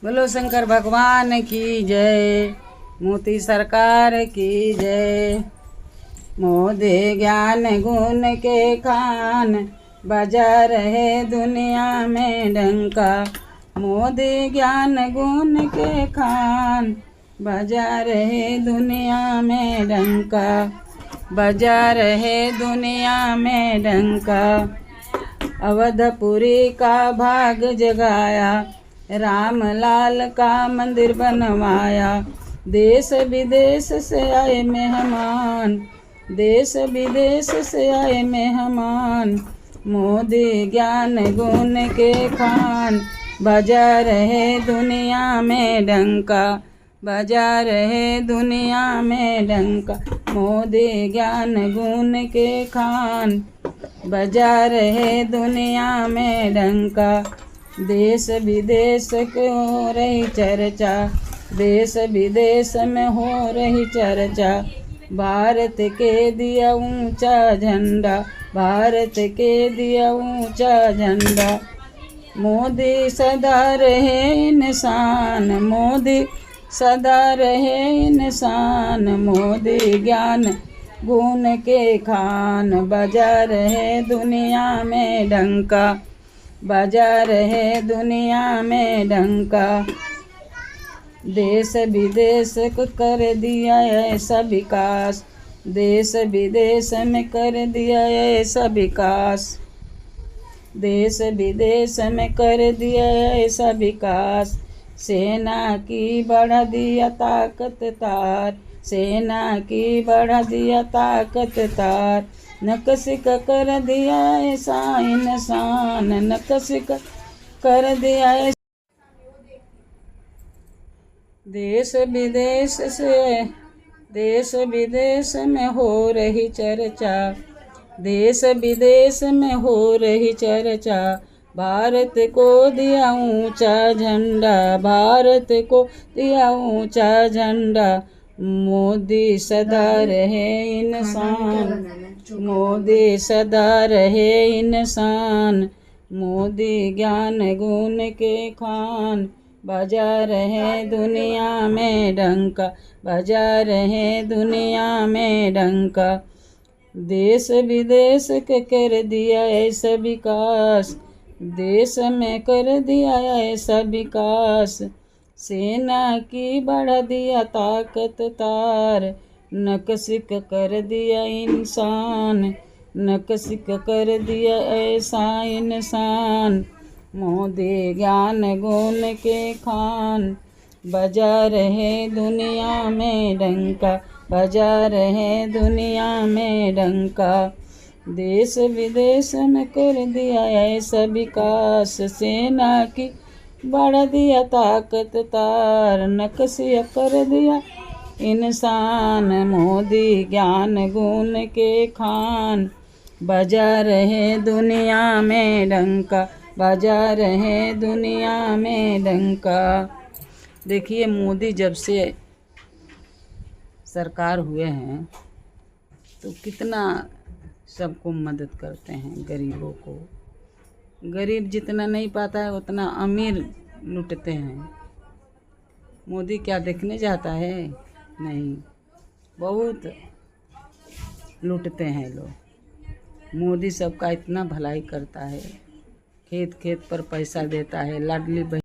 बोलो शंकर भगवान की जय, मोदी सरकार की जय। मोदी ज्ञान गुण के खान, बजा रहे दुनिया में डंका। मोदी ज्ञान गुण के खान, बजा रहे दुनिया में डंका। बजा रहे दुनिया में डंका। अवधपुरी का भाग जगाया, राम लाल का मंदिर बनवाया। देश विदेश से आए मेहमान, देश विदेश से आए मेहमान। मोदी ज्ञान गुण के खान, बजा रहे दुनिया में डंका। बजा रहे दुनिया में डंका। मोदी ज्ञान गुण के खान, बजा रहे दुनिया में डंका। देश विदेश को हो रही चर्चा, देश विदेश में हो रही चर्चा। भारत के दिया ऊंचा झंडा, भारत के दिया ऊंचा झंडा। मोदी सदा रहे इंसान, मोदी सदा रहे इंसान। मोदी ज्ञान गुण के खान, बजा रहे दुनिया में डंका। बजा रहे दुनिया में डंका। देश विदेश को कर दिया ऐसा विकास, देश विदेश में कर दिया ऐसा विकास। देश विदेश में कर दिया ऐसा विकास। सेना की बढ़ा दिया ताकत तार, सेना की बढ़ा दिया ताकत तार। नक्सिक कर दिया ऐसा इंसान, नक्सिक कर दिया ऐसा। देश विदेश में हो रही चर्चा, देश विदेश में हो रही चर्चा। भारत को दिया ऊंचा झंडा, भारत को दिया ऊंचा झंडा। मोदी सदा रहे इंसान, मोदी सदा रहे इंसान। मोदी ज्ञान गुण के खान, बजा रहे दुनिया में डंका। बजा रहे दुनिया में डंका। देश विदेश के कर दिया ऐसा विकास, देश में कर दिया ऐसा विकास। सेना की बढ़ा दिया ताकत तार, नक्सिक कर दिया इंसान, नक्सिक कर दिया ऐसा इंसान। मोदी ज्ञान गुण के खान, बजा रहे दुनिया में डंका। बजा रहे दुनिया में डंका। देश विदेश में कर दिया ऐसा विकास। सेना की बढ़ा दिया ताकत तार, नक्सिया कर दिया इंसान। मोदी ज्ञान गुण के खान, बजा रहे दुनिया में डंका। बजा रहे दुनिया में डंका। देखिए, मोदी जब से सरकार हुए हैं तो कितना सबको मदद करते हैं, गरीबों को। गरीब जितना नहीं पाता है उतना अमीर लूटते हैं। मोदी क्या देखने जाता है? नहीं, बहुत लूटते हैं लोग। मोदी सबका इतना भलाई करता है, खेत खेत पर पैसा देता है, लाडली बहन